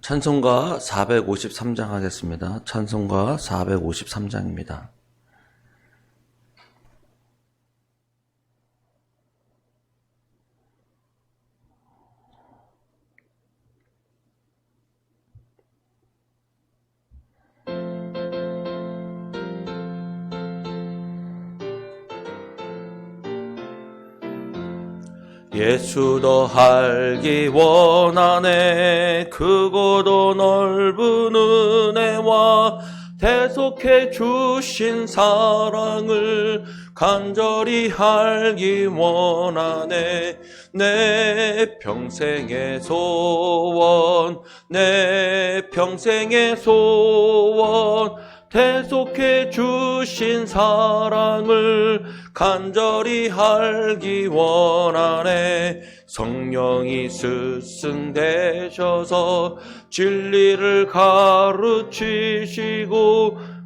찬송가 453장 하겠습니다. 찬송가 453장입니다. 예수 더 알기 원하네. 크고도 넓은 은혜와 대속해 주신 사랑을 간절히 알기 원하네. 내 평생의 소원, 내 평생의 소원, 대속해 주신 사랑을 간절히 알기 원하네. 성령이 스승되셔서 진리를 가르치시고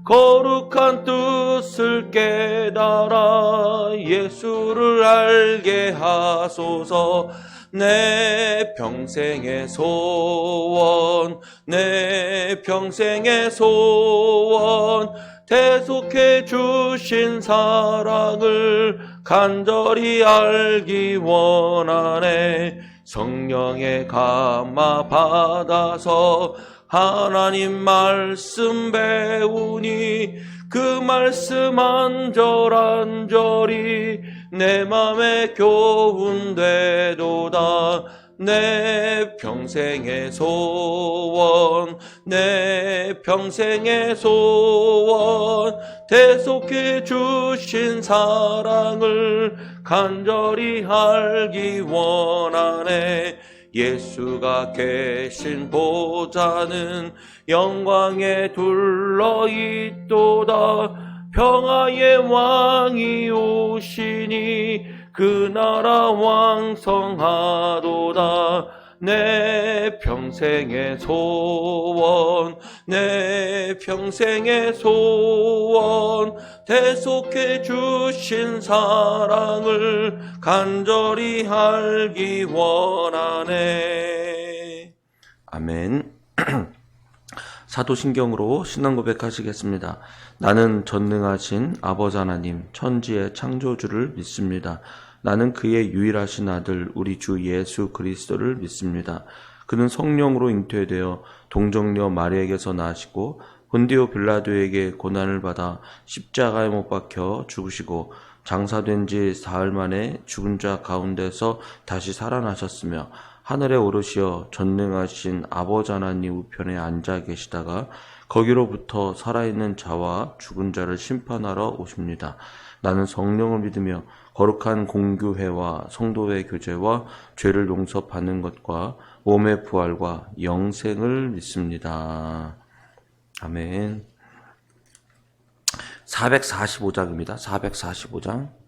거룩한 뜻을 깨달아 예수를 알게 하소서. 내 평생의 소원, 내 평생의 소원, 대속해 주신 사랑을 간절히 알기 원하네. 성령의 감화 받아서 하나님 말씀 배우니 그 말씀 안절안절이 내 맘에 교훈되도다. 내 평생의 소원, 내 평생의 소원, 대속해 주신 사랑을 간절히 알기 원하네. 예수가 계신 보좌는 영광에 둘러있도다. 평화의 왕이 오시니 그 나라 왕성하도다. 내 평생의 소원, 내 평생의 소원, 대속해 주신 사랑을 간절히 알기 원하네. 아멘. 사도신경으로 신앙 고백하시겠습니다. 나는 전능하신 아버지 하나님 천지의 창조주를 믿습니다. 나는 그의 유일하신 아들 우리 주 예수 그리스도를 믿습니다. 그는 성령으로 잉태되어 동정녀 마리아에게서 나시고 본디오 빌라도에게 고난을 받아 십자가에 못 박혀 죽으시고 장사된 지 사흘 만에 죽은 자 가운데서 다시 살아나셨으며 하늘에 오르시어 전능하신 아버지 하나님 우편에 앉아 계시다가 거기로부터 살아있는 자와 죽은 자를 심판하러 오십니다. 나는 성령을 믿으며 거룩한 공교회와 성도의 교제와 죄를 용서받는 것과 몸의 부활과 영생을 믿습니다. 아멘. 445장입니다. 445장.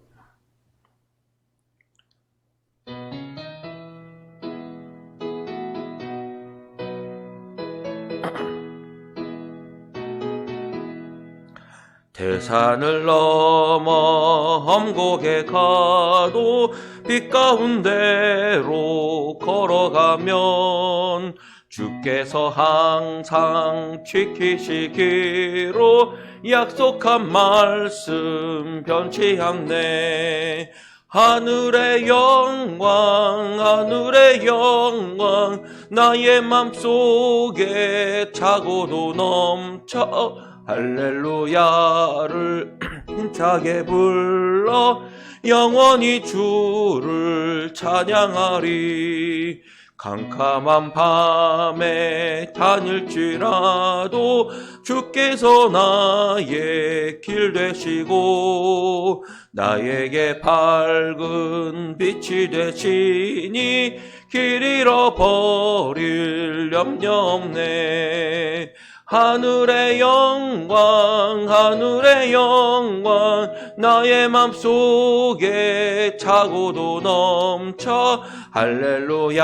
대산을 넘어 험곡에 가도 빛 가운데로 걸어가면 주께서 항상 지키시기로 약속한 말씀 변치 않네. 하늘의 영광, 하늘의 영광, 나의 맘속에 차고도 넘쳐 할렐루야를 힘차게 불러 영원히 주를 찬양하리. 캄캄한 밤에 다닐지라도 주께서 나의 길 되시고 나에게 밝은 빛이 되시니 길 잃어버릴 염려 없네. 하늘의 영광, 하늘의 영광, 나의 맘속에 차고도 넘쳐 할렐루야를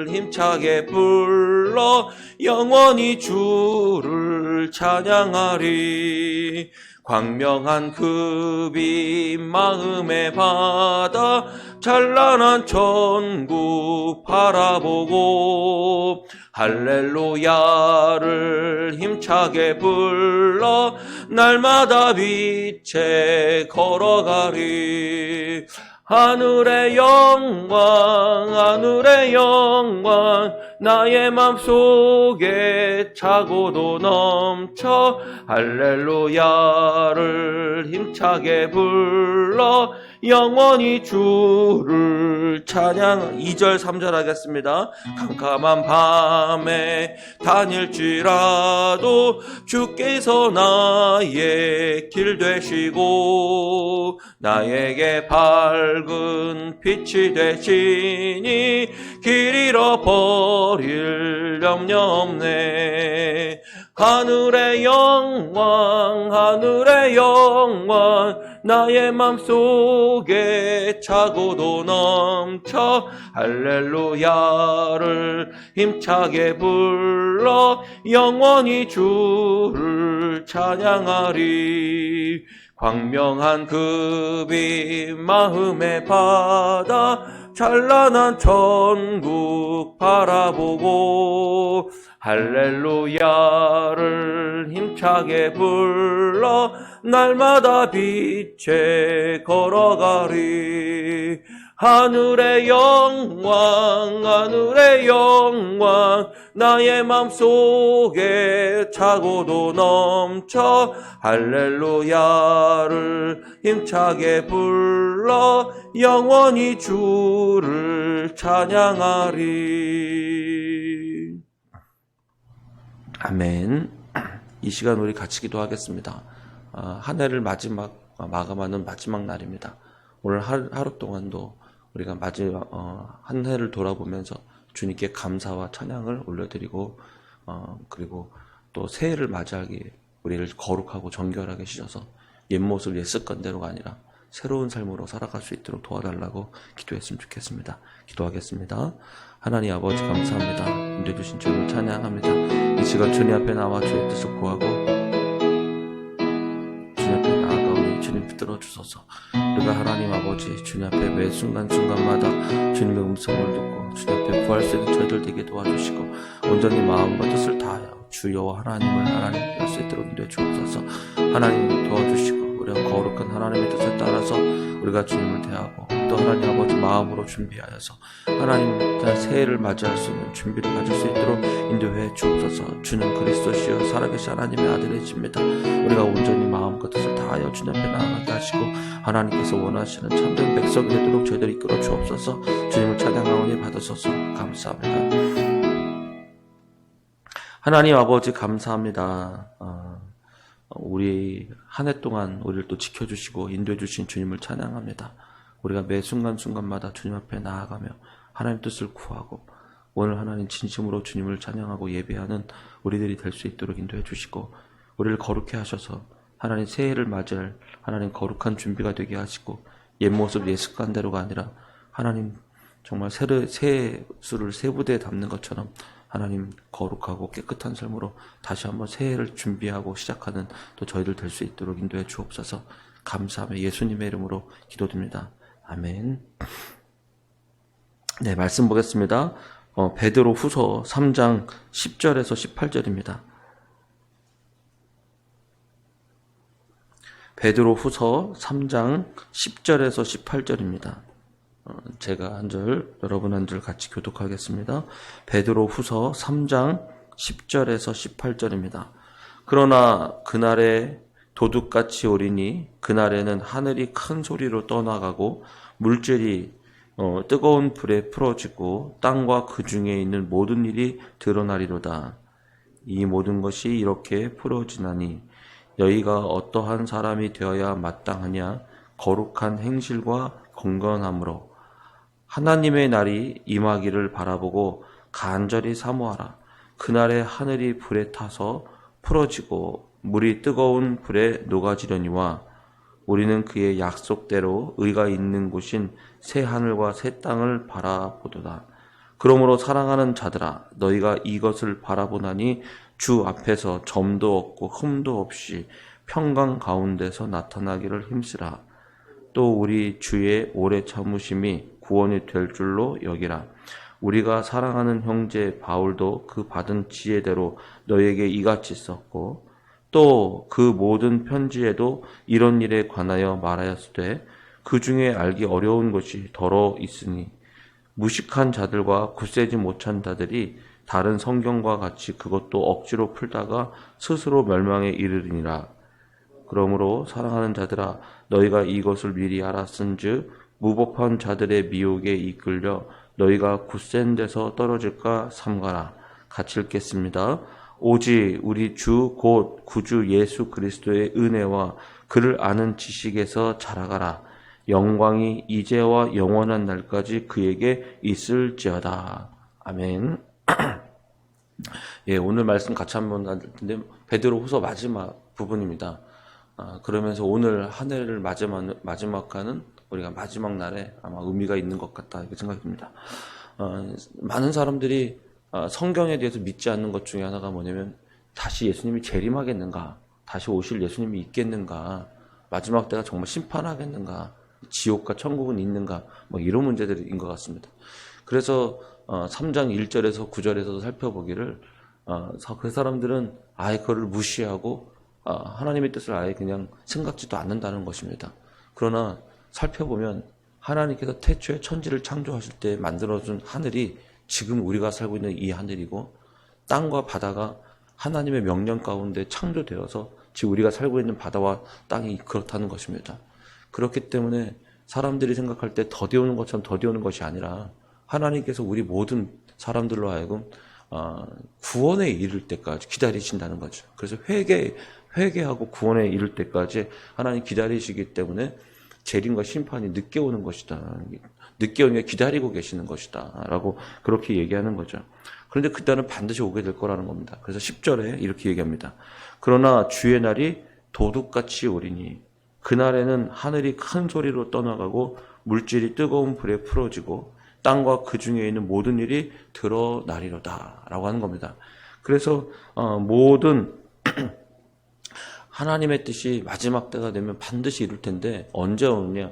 힘차게 불러 영원히 주를 찬양하리. 광명한 그 빛 마음에 받아 찬란한 천국 바라보고 할렐루야를 힘차게 불러 날마다 빛에 걸어가리. 하늘의 영광 하늘의 영광 나의 맘속에 차고도 넘쳐 할렐루야를 힘차게 불러 영원히 주를 찬양. 2절 3절 하겠습니다. 캄캄한 밤에 다닐지라도 주께서 나의 길 되시고 나에게 밝은 빛이 되시니 길 잃어버릴 염려 없네. 하늘의 영광 하늘의 영광 나의 맘속에 차고도 넘쳐 할렐루야를 힘차게 불러 영원히 주를 찬양하리. 광명한 그 빛 마음에 받아 찬란한 천국 바라보고 할렐루야를 힘차게 불러 날마다 빛에 걸어가리. 하늘의 영광 하늘의 영광 나의 맘속에 차고도 넘쳐 할렐루야를 힘차게 불러 영원히 주를 찬양하리. 아멘. 이 시간 우리 같이 기도하겠습니다. 한 해를 마감하는 마지막 날입니다. 오늘 하루 동안도 우리가 한 해를 돌아보면서 주님께 감사와 찬양을 올려드리고 그리고 또 새해를 맞이하기에 우리를 거룩하고 정결하게 씻어서 옛 모습 옛 습관대로가 아니라 새로운 삶으로 살아갈 수 있도록 도와달라고 기도했으면 좋겠습니다. 기도하겠습니다. 하나님 아버지 감사합니다. 인도해주신 주님을 찬양합니다. 이 시간 주님 앞에 나와 주의 뜻을 구하고 주님 앞에 나아가오니 주님 붙들어 주소서. 우리가 하나님 아버지 주님 앞에 매 순간순간마다 주님의 음성을 듣고 주님 앞에 구할 수 있는 저희들 되게 도와주시고 온전히 마음과 뜻을 다하여 주여와 하나님을 하나님 될 수 있도록 인도해 주옵소서. 하나님 도와주시고 우리가 거룩한 하나님의 뜻을 따라서 우리가 주님을 대하고 또 하나님 아버지 마음으로 준비하여서 하나님 새해를 맞이할 수 있는 준비를 가질 수 있도록 인도해 주옵소서. 주는 그리스도시여 살아계신 하나님의 아들이십니다. 우리가 온전히 마음과 뜻을 다하여 주님 앞에 나아가게 하시고 하나님께서 원하시는 참된 백성이 되도록 저희들 이끌어 주옵소서. 주님을 찬양하오니 받으소서. 감사합니다. 하나님 아버지 감사합니다. 우리 한 해 동안 우리를 또 지켜주시고 인도해 주신 주님을 찬양합니다. 우리가 매 순간순간마다 주님 앞에 나아가며 하나님 뜻을 구하고 오늘 하나님 진심으로 주님을 찬양하고 예배하는 우리들이 될 수 있도록 인도해 주시고 우리를 거룩해 하셔서 하나님 새해를 맞이할 하나님 거룩한 준비가 되게 하시고 옛 모습 옛 습관대로가 아니라 하나님 정말 새 수를 새 부대에 담는 것처럼 하나님 거룩하고 깨끗한 삶으로 다시 한번 새해를 준비하고 시작하는 또 저희들 될 수 있도록 인도해 주옵소서. 감사하며 예수님의 이름으로 기도드립니다. 아멘. 네, 말씀 보겠습니다. 베드로 후서 3장 10절에서 18절입니다. 베드로 후서 3장 10절에서 18절입니다. 제가 한 절, 여러분 한 절 같이 교독하겠습니다. 베드로 후서 3장 10절에서 18절입니다. 그러나 그날에 도둑같이 오리니 그날에는 하늘이 큰 소리로 떠나가고 물질이 뜨거운 불에 풀어지고 땅과 그 중에 있는 모든 일이 드러나리로다. 이 모든 것이 이렇게 풀어지나니 너희가 어떠한 사람이 되어야 마땅하냐? 거룩한 행실과 건건함으로 하나님의 날이 임하기를 바라보고 간절히 사모하라. 그날에 하늘이 불에 타서 풀어지고 물이 뜨거운 불에 녹아지려니와 우리는 그의 약속대로 의가 있는 곳인 새 하늘과 새 땅을 바라보도다. 그러므로 사랑하는 자들아, 너희가 이것을 바라보나니 주 앞에서 점도 없고 흠도 없이 평강 가운데서 나타나기를 힘쓰라. 또 우리 주의 오래 참으심이 구원이 될 줄로 여기라. 우리가 사랑하는 형제 바울도 그 받은 지혜대로 너에게 이같이 썼고 또 그 모든 편지에도 이런 일에 관하여 말하였으되 그 중에 알기 어려운 것이 더러 있으니 무식한 자들과 굳세지 못한 자들이 다른 성경과 같이 그것도 억지로 풀다가 스스로 멸망에 이르리니라. 그러므로 사랑하는 자들아 너희가 이것을 미리 알았은즉 무법한 자들의 미혹에 이끌려 너희가 굳센 데서 떨어질까 삼가라. 같이 읽겠습니다. 오직 우리 주 곧 구주 예수 그리스도의 은혜와 그를 아는 지식에서 자라가라. 영광이 이제와 영원한 날까지 그에게 있을지어다. 아멘. 예, 오늘 말씀 같이 한번 할 텐데 베드로후서 마지막 부분입니다. 그러면서 오늘 한 해를 마지막하는 우리가 마지막 날에 아마 의미가 있는 것 같다 이렇게 생각합니다. 많은 사람들이 성경에 대해서 믿지 않는 것 중에 하나가 뭐냐면 다시 예수님이 재림하겠는가, 다시 오실 예수님이 있겠는가, 마지막 때가 정말 심판하겠는가, 지옥과 천국은 있는가, 뭐 이런 문제들인 것 같습니다. 그래서 3장 1절에서 9절에서도 살펴보기를 그 사람들은 아예 그걸 무시하고 하나님의 뜻을 아예 그냥 생각지도 않는다는 것입니다. 그러나 살펴보면 하나님께서 태초에 천지를 창조하실 때 만들어준 하늘이 지금 우리가 살고 있는 이 하늘이고 땅과 바다가 하나님의 명령 가운데 창조되어서 지금 우리가 살고 있는 바다와 땅이 그렇다는 것입니다. 그렇기 때문에 사람들이 생각할 때 더디오는 것처럼 더디오는 것이 아니라 하나님께서 우리 모든 사람들로 하여금 구원에 이를 때까지 기다리신다는 거죠. 그래서 회개하고 구원에 이를 때까지 하나님 기다리시기 때문에 재림과 심판이 늦게 오는 것이다. 늦게 오는 게 기다리고 계시는 것이다. 라고 그렇게 얘기하는 거죠. 그런데 그때는 반드시 오게 될 거라는 겁니다. 그래서 10절에 이렇게 얘기합니다. 그러나 주의 날이 도둑같이 오리니 그날에는 하늘이 큰 소리로 떠나가고 물질이 뜨거운 불에 풀어지고 땅과 그 중에 있는 모든 일이 드러나리로다. 라고 하는 겁니다. 그래서 모든 하나님의 뜻이 마지막 때가 되면 반드시 이룰 텐데 언제 오느냐?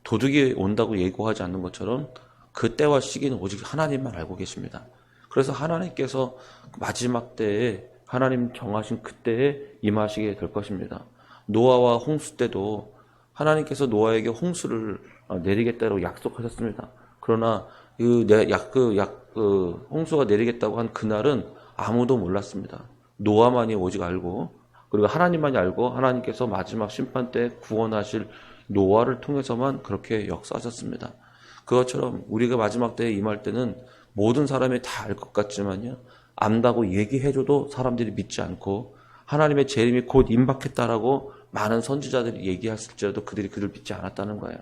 도둑이 온다고 예고하지 않는 것처럼 그 때와 시기는 오직 하나님만 알고 계십니다. 그래서 하나님께서 마지막 때에 하나님 정하신 그때에 임하시게 될 것입니다. 노아와 홍수 때도 하나님께서 노아에게 홍수를 내리겠다고 약속하셨습니다. 그러나 홍수가 내리겠다고 한 그날은 아무도 몰랐습니다. 노아만이 오직 알고 그리고 하나님만이 알고 하나님께서 마지막 심판 때 구원하실 노아를 통해서만 그렇게 역사하셨습니다. 그것처럼 우리가 마지막 때에 임할 때는 모든 사람이 다 알 것 같지만요. 안다고 얘기해줘도 사람들이 믿지 않고 하나님의 재림이 곧 임박했다라고 많은 선지자들이 얘기했을지라도 그들이 그를 믿지 않았다는 거예요.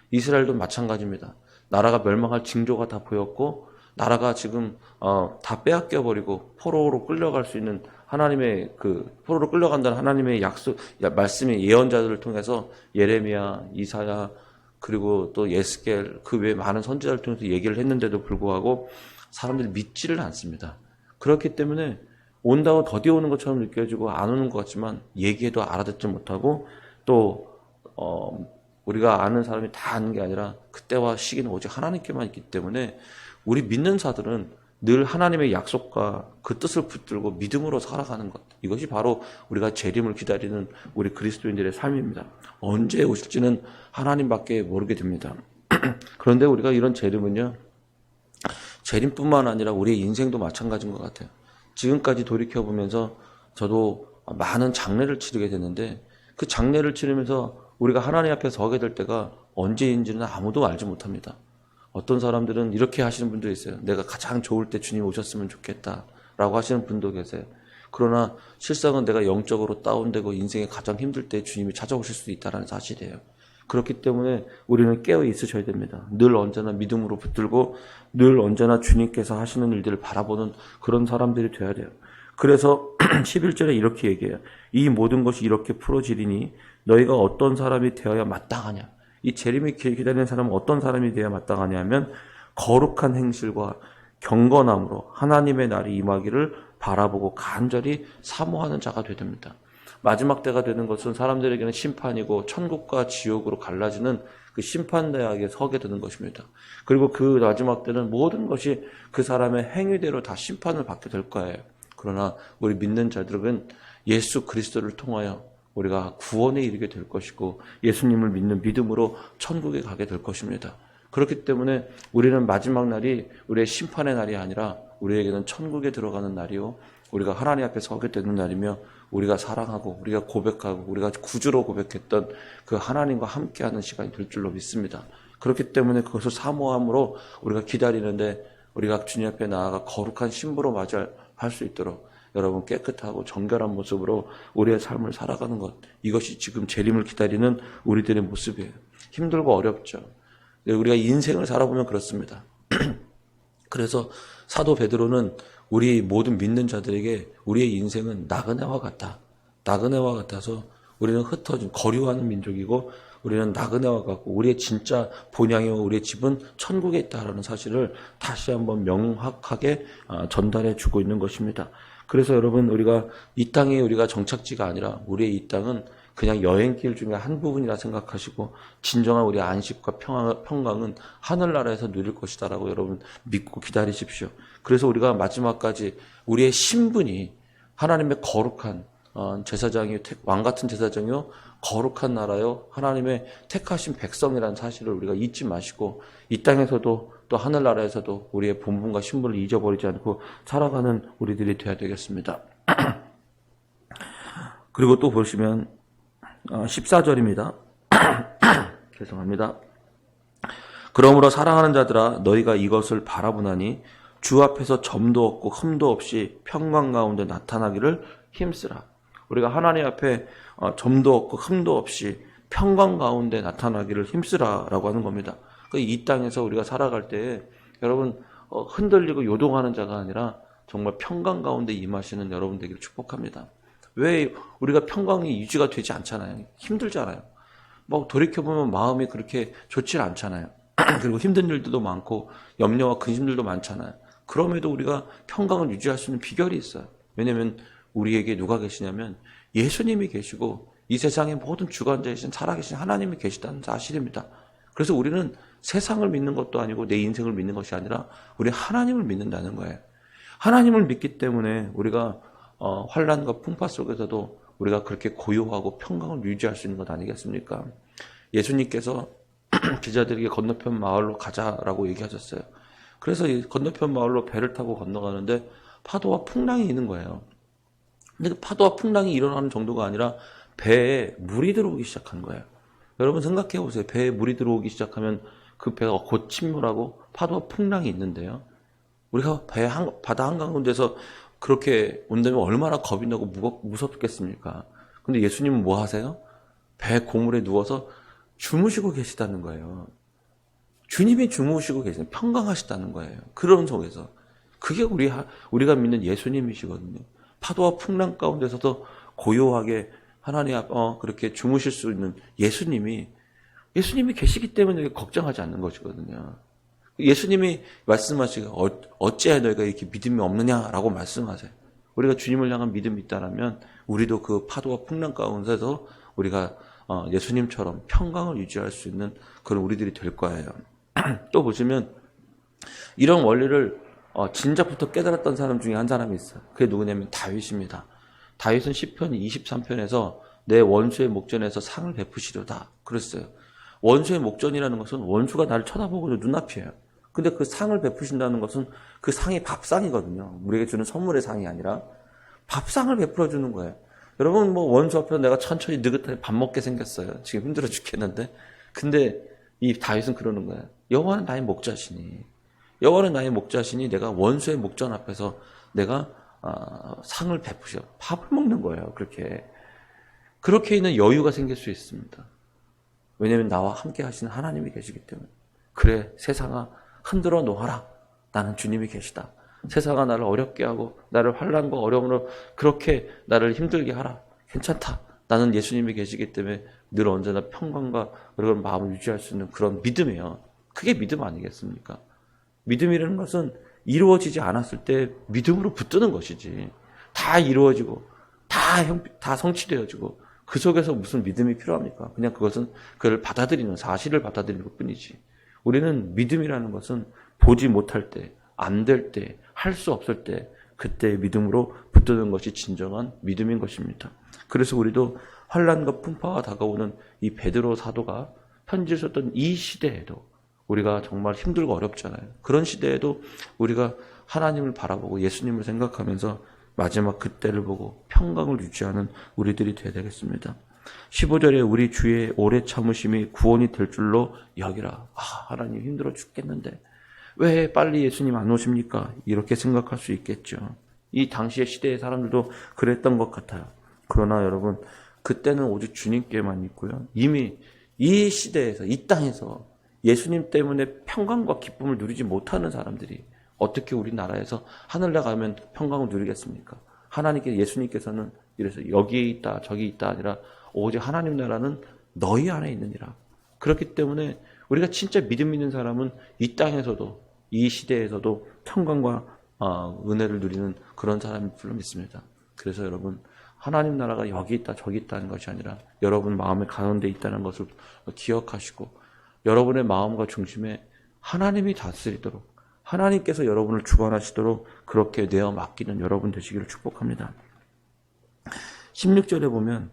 이스라엘도 마찬가지입니다. 나라가 멸망할 징조가 다 보였고 나라가 지금 다 빼앗겨버리고 포로로 끌려갈 수 있는 하나님의 포로로 끌려간다는 하나님의 말씀이 예언자들을 통해서 예레미야, 이사야 그리고 또 예스겔 그 외에 많은 선지자를 통해서 얘기를 했는데도 불구하고 사람들이 믿지를 않습니다. 그렇기 때문에 온다고 더디 오는 것처럼 느껴지고 안 오는 것 같지만 얘기해도 알아듣지 못하고 또 우리가 아는 사람이 다 아는 게 아니라 그때와 시기는 오직 하나님께만 있기 때문에 우리 믿는 자들은 늘 하나님의 약속과 그 뜻을 붙들고 믿음으로 살아가는 것. 이것이 바로 우리가 재림을 기다리는 우리 그리스도인들의 삶입니다. 언제 오실지는 하나님밖에 모르게 됩니다. 그런데 우리가 이런 재림은요. 재림뿐만 아니라 우리의 인생도 마찬가지인 것 같아요. 지금까지 돌이켜보면서 저도 많은 장례를 치르게 됐는데 그 장례를 치르면서 우리가 하나님 앞에 서게 될 때가 언제인지는 아무도 알지 못합니다. 어떤 사람들은 이렇게 하시는 분도 있어요. 내가 가장 좋을 때 주님 오셨으면 좋겠다라고 하시는 분도 계세요. 그러나 실상은 내가 영적으로 다운되고 인생에 가장 힘들 때 주님이 찾아오실 수도 있다는 사실이에요. 그렇기 때문에 우리는 깨어 있으셔야 됩니다. 늘 언제나 믿음으로 붙들고 늘 언제나 주님께서 하시는 일들을 바라보는 그런 사람들이 되어야 돼요. 그래서 11절에 이렇게 얘기해요. 이 모든 것이 이렇게 풀어지리니 너희가 어떤 사람이 되어야 마땅하냐. 이 재림이 기다리는 사람은 어떤 사람이 되어야 마땅하냐 하면 거룩한 행실과 경건함으로 하나님의 날이 임하기를 바라보고 간절히 사모하는 자가 되야 됩니다. 마지막 때가 되는 것은 사람들에게는 심판이고 천국과 지옥으로 갈라지는 그 심판대학에 서게 되는 것입니다. 그리고 그 마지막 때는 모든 것이 그 사람의 행위대로 다 심판을 받게 될 거예요. 그러나 우리 믿는 자들은 예수 그리스도를 통하여 우리가 구원에 이르게 될 것이고 예수님을 믿는 믿음으로 천국에 가게 될 것입니다. 그렇기 때문에 우리는 마지막 날이 우리의 심판의 날이 아니라 우리에게는 천국에 들어가는 날이요, 우리가 하나님 앞에 서게 되는 날이며, 우리가 사랑하고 우리가 고백하고 우리가 구주로 고백했던 그 하나님과 함께하는 시간이 될 줄로 믿습니다. 그렇기 때문에 그것을 사모함으로 우리가 기다리는데, 우리가 주님 앞에 나아가 거룩한 신부로 맞이할 수 있도록 여러분 깨끗하고 정결한 모습으로 우리의 삶을 살아가는 것, 이것이 지금 재림을 기다리는 우리들의 모습이에요. 힘들고 어렵죠. 우리가 인생을 살아보면 그렇습니다. 그래서 사도 베드로는 우리 모든 믿는 자들에게 우리의 인생은 나그네와 같다. 나그네와 같아서 우리는 흩어진 거류하는 민족이고 우리는 나그네와 같고 우리의 진짜 본향이와 우리의 집은 천국에 있다라는 사실을 다시 한번 명확하게 전달해 주고 있는 것입니다. 그래서 여러분, 우리가 이 땅이 우리가 정착지가 아니라 우리의 이 땅은 그냥 여행길 중에 한 부분이라 생각하시고 진정한 우리의 안식과 평강은 하늘나라에서 누릴 것이다라고 여러분 믿고 기다리십시오. 그래서 우리가 마지막까지 우리의 신분이 하나님의 거룩한 제사장이요, 왕같은 제사장이요, 거룩한 나라요, 하나님의 택하신 백성이라는 사실을 우리가 잊지 마시고 이 땅에서도 또 하늘나라에서도 우리의 본분과 신분을 잊어버리지 않고 살아가는 우리들이 되어야 되겠습니다. 그리고 또 보시면 14절입니다. 죄송합니다. 그러므로 사랑하는 자들아, 너희가 이것을 바라보나니 주 앞에서 점도 없고 흠도 없이 평강 가운데 나타나기를 힘쓰라. 우리가 하나님 앞에 점도 없고 흠도 없이 평강 가운데 나타나기를 힘쓰라라고 하는 겁니다. 이 땅에서 우리가 살아갈 때 여러분 흔들리고 요동하는 자가 아니라 정말 평강 가운데 임하시는 여러분 되기를 축복합니다. 왜 우리가 평강이 유지가 되지 않잖아요. 힘들잖아요. 뭐 돌이켜보면 마음이 그렇게 좋지 않잖아요. 그리고 힘든 일들도 많고 염려와 근심들도 많잖아요. 그럼에도 우리가 평강을 유지할 수 있는 비결이 있어요. 왜냐하면 우리에게 누가 계시냐면 예수님이 계시고 이 세상의 모든 주관자이신 살아계신 하나님이 계시다는 사실입니다. 그래서 우리는 세상을 믿는 것도 아니고 내 인생을 믿는 것이 아니라 우리 하나님을 믿는다는 거예요. 하나님을 믿기 때문에 우리가 환난과 풍파 속에서도 우리가 그렇게 고요하고 평강을 유지할 수 있는 것 아니겠습니까? 예수님께서 제자들에게 건너편 마을로 가자라고 얘기하셨어요. 그래서 이 건너편 마을로 배를 타고 건너가는데 파도와 풍랑이 있는 거예요. 근데 그 파도와 풍랑이 일어나는 정도가 아니라 배에 물이 들어오기 시작한 거예요. 여러분 생각해 보세요. 배에 물이 들어오기 시작하면 그 배가 곧 침몰하고 파도와 풍랑이 있는데요. 우리가 바다 한가운데서 그렇게 온다면 얼마나 겁이 나고 무섭겠습니까? 근데 예수님은 뭐 하세요? 배 고물에 누워서 주무시고 계시다는 거예요. 주님이 주무시고 계시는, 평강하시다는 거예요. 그런 속에서. 그게 우리가 믿는 예수님이시거든요. 파도와 풍랑 가운데서도 고요하게 하나님 앞 그렇게 주무실 수 있는 예수님이 계시기 때문에 걱정하지 않는 것이거든요. 예수님이 말씀하시고 어찌해 너희가 이렇게 믿음이 없느냐라고 말씀하세요. 우리가 주님을 향한 믿음이 있다면 우리도 그 파도와 풍랑 가운데서 우리가 예수님처럼 평강을 유지할 수 있는 그런 우리들이 될 거예요. 또 보시면 이런 원리를 진작부터 깨달았던 사람 중에 한 사람이 있어요. 그게 누구냐면 다윗입니다. 다윗은 시편 23편에서 내 원수의 목전에서 상을 베푸시려다 그랬어요. 원수의 목전이라는 것은 원수가 나를 쳐다보고 눈앞이에요. 근데 그 상을 베푸신다는 것은 그 상이 밥상이거든요. 우리에게 주는 선물의 상이 아니라 밥상을 베풀어 주는 거예요. 여러분 뭐 원수 앞에서 내가 천천히 느긋하게 밥 먹게 생겼어요. 지금 힘들어 죽겠는데. 근데 이 다윗은 그러는 거예요. 여호와는 나의 목자시니 내가 원수의 목전 앞에서 내가 상을 베푸셔 밥을 먹는 거예요. 그렇게 있는 여유가 생길 수 있습니다. 왜냐하면 나와 함께 하시는 하나님이 계시기 때문에. 그래 세상아 흔들어 놓아라. 나는 주님이 계시다. 세상아 나를 어렵게 하고 나를 환난과 어려움으로 그렇게 나를 힘들게 하라. 괜찮다. 나는 예수님이 계시기 때문에 늘 언제나 평강과 그런 마음을 유지할 수 있는 그런 믿음이에요. 그게 믿음 아니겠습니까? 믿음이라는 것은 이루어지지 않았을 때 믿음으로 붙드는 것이지. 다 이루어지고 다 성취되어지고 그 속에서 무슨 믿음이 필요합니까? 그냥 그것은 그를 받아들이는 사실을 받아들이는 것뿐이지. 우리는 믿음이라는 것은 보지 못할 때, 안 될 때, 할 수 없을 때 그때의 믿음으로 붙드는 것이 진정한 믿음인 것입니다. 그래서 우리도 환난과 풍파가 다가오는 이 베드로 사도가 편지를 썼던 이 시대에도 우리가 정말 힘들고 어렵잖아요. 그런 시대에도 우리가 하나님을 바라보고 예수님을 생각하면서 마지막 그때를 보고 평강을 유지하는 우리들이 되어야 되겠습니다. 15절에 우리 주의 오래 참으심이 구원이 될 줄로 여기라. 하나님 힘들어 죽겠는데 왜 빨리 예수님 안 오십니까? 이렇게 생각할 수 있겠죠. 이 당시의 시대의 사람들도 그랬던 것 같아요. 그러나 여러분, 그때는 오직 주님께만 있고요. 이미 이 시대에서, 이 땅에서 예수님 때문에 평강과 기쁨을 누리지 못하는 사람들이 어떻게 우리나라에서 하늘에 가면 평강을 누리겠습니까? 예수님께서는 이래서 여기에 있다 저기 있다 아니라 오직 하나님 나라는 너희 안에 있느니라. 그렇기 때문에 우리가 진짜 믿음 있는 사람은 이 땅에서도 이 시대에서도 평강과 은혜를 누리는 그런 사람일 줄로 믿습니다. 그래서 여러분, 하나님 나라가 여기 있다 저기 있다는 것이 아니라 여러분 마음의 가운데 있다는 것을 기억하시고 여러분의 마음과 중심에 하나님이 다스리도록 하나님께서 여러분을 주관하시도록 그렇게 내어 맡기는 여러분 되시기를 축복합니다. 16절에 보면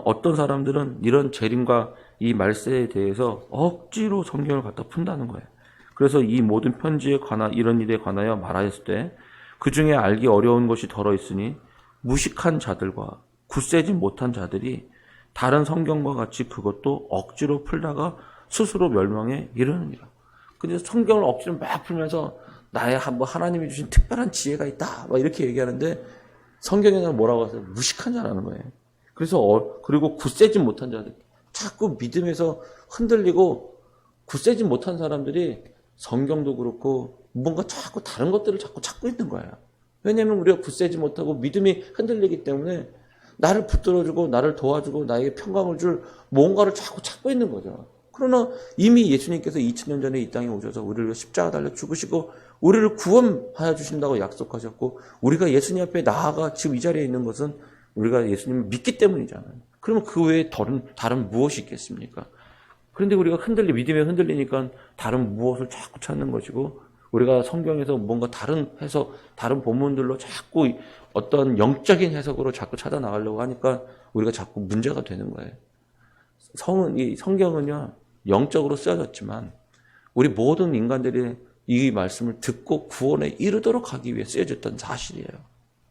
어떤 사람들은 이런 재림과 이 말세에 대해서 억지로 성경을 갖다 푼다는 거예요. 그래서 이 모든 편지에 관한 이런 일에 관하여 말하였을 때 그 중에 알기 어려운 것이 덜어 있으니 무식한 자들과 굳세지 못한 자들이 다른 성경과 같이 그것도 억지로 풀다가 스스로 멸망에 이르느니라. 근데 성경을 억지로 막 풀면서 나의 하나님이 주신 특별한 지혜가 있다 막 이렇게 얘기하는데 성경에는 뭐라고 하세요? 무식한 자라는 거예요. 그래서 그리고 굳세지 못한 자들, 자꾸 믿음에서 흔들리고 굳세지 못한 사람들이 성경도 그렇고 뭔가 자꾸 다른 것들을 자꾸 찾고 있는 거예요. 왜냐하면 우리가 굳세지 못하고 믿음이 흔들리기 때문에 나를 붙들어주고 나를 도와주고 나에게 평강을 줄 뭔가를 자꾸 찾고 있는 거죠. 그러나 이미 예수님께서 2000년 전에 이 땅에 오셔서 우리를 위해 십자가 달려 죽으시고 우리를 구원하여 주신다고 약속하셨고 우리가 예수님 앞에 나아가 지금 이 자리에 있는 것은 우리가 예수님을 믿기 때문이잖아요. 그러면 그 외에 다른 무엇이 있겠습니까? 그런데 우리가 믿음에 흔들리니까 다른 무엇을 자꾸 찾는 것이고 우리가 성경에서 뭔가 다른 해석, 다른 본문들로 자꾸 어떤 영적인 해석으로 자꾸 찾아 나가려고 하니까 우리가 자꾸 문제가 되는 거예요. 이 성경은요, 영적으로 쓰여졌지만 우리 모든 인간들이 이 말씀을 듣고 구원에 이르도록 하기 위해 쓰여졌던 사실이에요.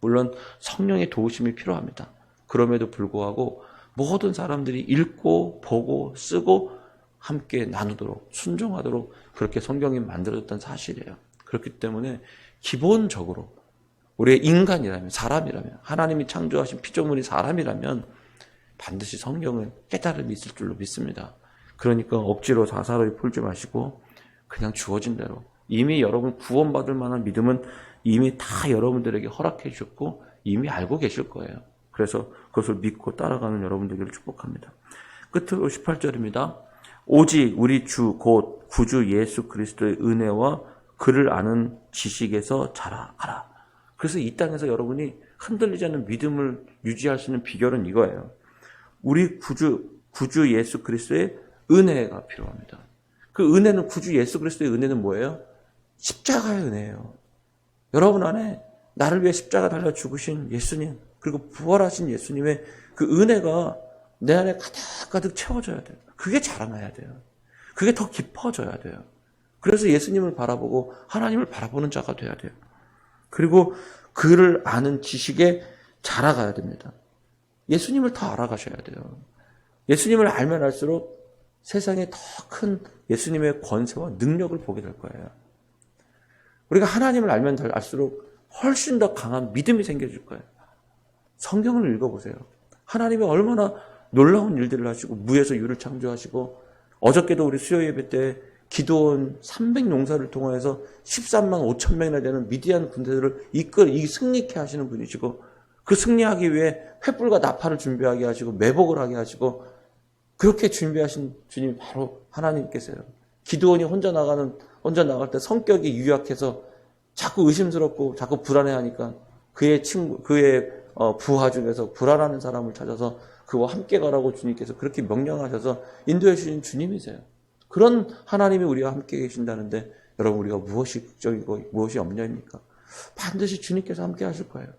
물론 성령의 도우심이 필요합니다. 그럼에도 불구하고 모든 사람들이 읽고 보고 쓰고 함께 나누도록 순종하도록 그렇게 성경이 만들어졌던 사실이에요. 그렇기 때문에 기본적으로 우리의 인간이라면 사람이라면 하나님이 창조하신 피조물이 사람이라면 반드시 성경은 깨달음이 있을 줄로 믿습니다. 그러니까 억지로 사사로이 풀지 마시고 그냥 주어진 대로 이미 여러분 구원받을 만한 믿음은 이미 다 여러분들에게 허락해 주셨고 이미 알고 계실 거예요. 그래서 그것을 믿고 따라가는 여러분 되기를 축복합니다. 끝으로 18절입니다. 오직 우리 주 곧 구주 예수 그리스도의 은혜와 그를 아는 지식에서 자라가라. 그래서 이 땅에서 여러분이 흔들리지 않는 믿음을 유지할 수 있는 비결은 이거예요. 우리 구주 예수 그리스도의 은혜가 필요합니다. 그 은혜는 구주 예수 그리스도의 은혜는 뭐예요? 십자가의 은혜예요. 여러분 안에 나를 위해 십자가 달려 죽으신 예수님 그리고 부활하신 예수님의 그 은혜가 내 안에 가득가득 채워져야 돼요. 그게 자라나야 돼요. 그게 더 깊어져야 돼요. 그래서 예수님을 바라보고 하나님을 바라보는 자가 돼야 돼요. 그리고 그를 아는 지식에 자라가야 됩니다. 예수님을 더 알아가셔야 돼요. 예수님을 알면 알수록 세상에 더 큰 예수님의 권세와 능력을 보게 될 거예요. 우리가 하나님을 알면 알수록 훨씬 더 강한 믿음이 생겨질 거예요. 성경을 읽어보세요. 하나님이 얼마나 놀라운 일들을 하시고 무에서 유를 창조하시고 어저께도 우리 수요 예배 때 기도원 300용사를 통하여서 13만 5천 명이나 되는 미디안 군대들을 승리케 하시는 분이시고 그 승리하기 위해 횃불과 나팔을 준비하게 하시고 매복을 하게 하시고 그렇게 준비하신 주님이 바로 하나님께서요. 기도원이 혼자 나갈 때 성격이 유약해서 자꾸 의심스럽고 자꾸 불안해하니까 그의 부하 중에서 불안하는 사람을 찾아서 그와 함께 가라고 주님께서 그렇게 명령하셔서 인도해 주신 주님이세요. 그런 하나님이 우리와 함께 계신다는데 여러분 우리가 무엇이 극적이고 무엇이 염려입니까? 반드시 주님께서 함께 하실 거예요.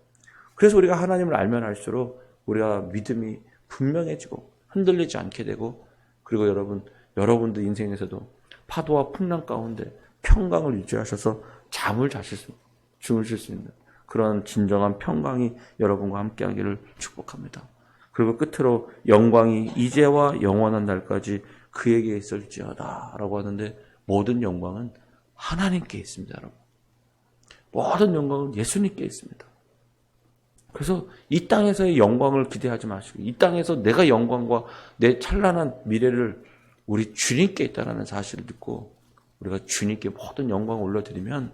그래서 우리가 하나님을 알면 알수록 우리가 믿음이 분명해지고 흔들리지 않게 되고 그리고 여러분들 인생에서도 파도와 풍랑 가운데 평강을 유지하셔서 잠을 주무실 수 있는 그런 진정한 평강이 여러분과 함께하기를 축복합니다. 그리고 끝으로 영광이 이제와 영원한 날까지 그에게 있을지어다 라고 하는데 모든 영광은 하나님께 있습니다. 여러분. 모든 영광은 예수님께 있습니다. 그래서 이 땅에서의 영광을 기대하지 마시고 이 땅에서 내가 영광과 내 찬란한 미래를 우리 주님께 있다는 사실을 듣고 우리가 주님께 모든 영광을 올려드리면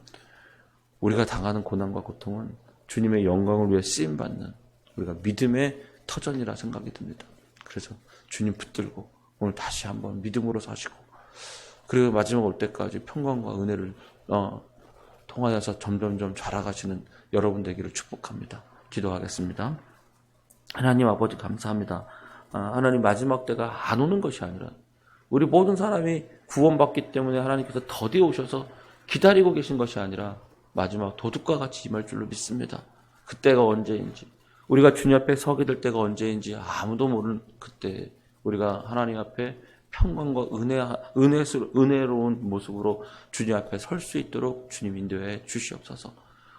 우리가 당하는 고난과 고통은 주님의 영광을 위해 쓰임받는 우리가 믿음의 터전이라 생각이 듭니다. 그래서 주님 붙들고 오늘 다시 한번 믿음으로 사시고 그리고 마지막 올 때까지 평강과 은혜를 통하여서 점점점 자라가시는 여러분 되기를 축복합니다. 기도하겠습니다. 하나님 아버지 감사합니다. 하나님 마지막 때가 안 오는 것이 아니라 우리 모든 사람이 구원받기 때문에 하나님께서 더디 오셔서 기다리고 계신 것이 아니라 마지막 도둑과 같이 임할 줄로 믿습니다. 그때가 언제인지 우리가 주님 앞에 서게 될 때가 언제인지 아무도 모르는 그때 우리가 하나님 앞에 평강과 은혜로운 모습으로 주님 앞에 설 수 있도록 주님 인도해 주시옵소서.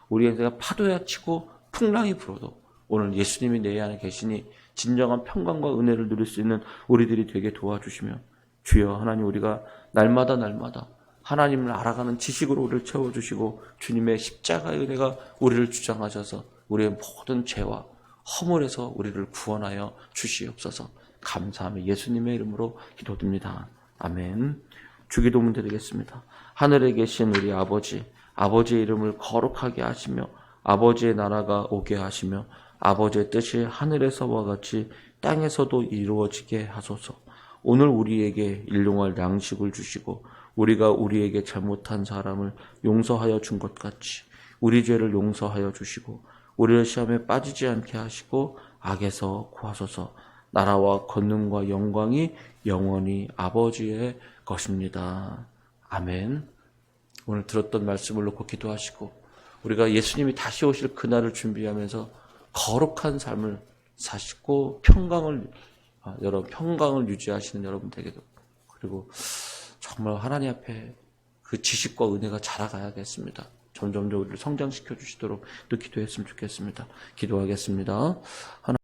우리에게 파도야 치고 풍랑이 불어도 오늘 예수님이 내 안에 계시니 진정한 평강과 은혜를 누릴 수 있는 우리들이 되게 도와주시며 주여 하나님 우리가 날마다 하나님을 알아가는 지식으로 우리를 채워주시고 주님의 십자가의 은혜가 우리를 주장하셔서 우리의 모든 죄와 허물에서 우리를 구원하여 주시옵소서. 감사하며 예수님의 이름으로 기도드립니다. 아멘. 주기도문 드리겠습니다. 하늘에 계신 우리 아버지의 이름을 거룩하게 하시며 아버지의 나라가 오게 하시며 아버지의 뜻이 하늘에서와 같이 땅에서도 이루어지게 하소서. 오늘 우리에게 일용할 양식을 주시고 우리가 우리에게 잘못한 사람을 용서하여 준 것 같이 우리 죄를 용서하여 주시고 우리를 시험에 빠지지 않게 하시고 악에서 구하소서. 나라와 권능과 영광이 영원히 아버지의 것입니다. 아멘. 오늘 들었던 말씀을 놓고 기도하시고 우리가 예수님이 다시 오실 그날을 준비하면서 거룩한 삶을 사시고 평강을 유지하시는 여러분 되게도 그리고 정말 하나님 앞에 그 지식과 은혜가 자라가야겠습니다. 점점 더 우리를 성장시켜 주시도록 또 기도했으면 좋겠습니다. 기도하겠습니다.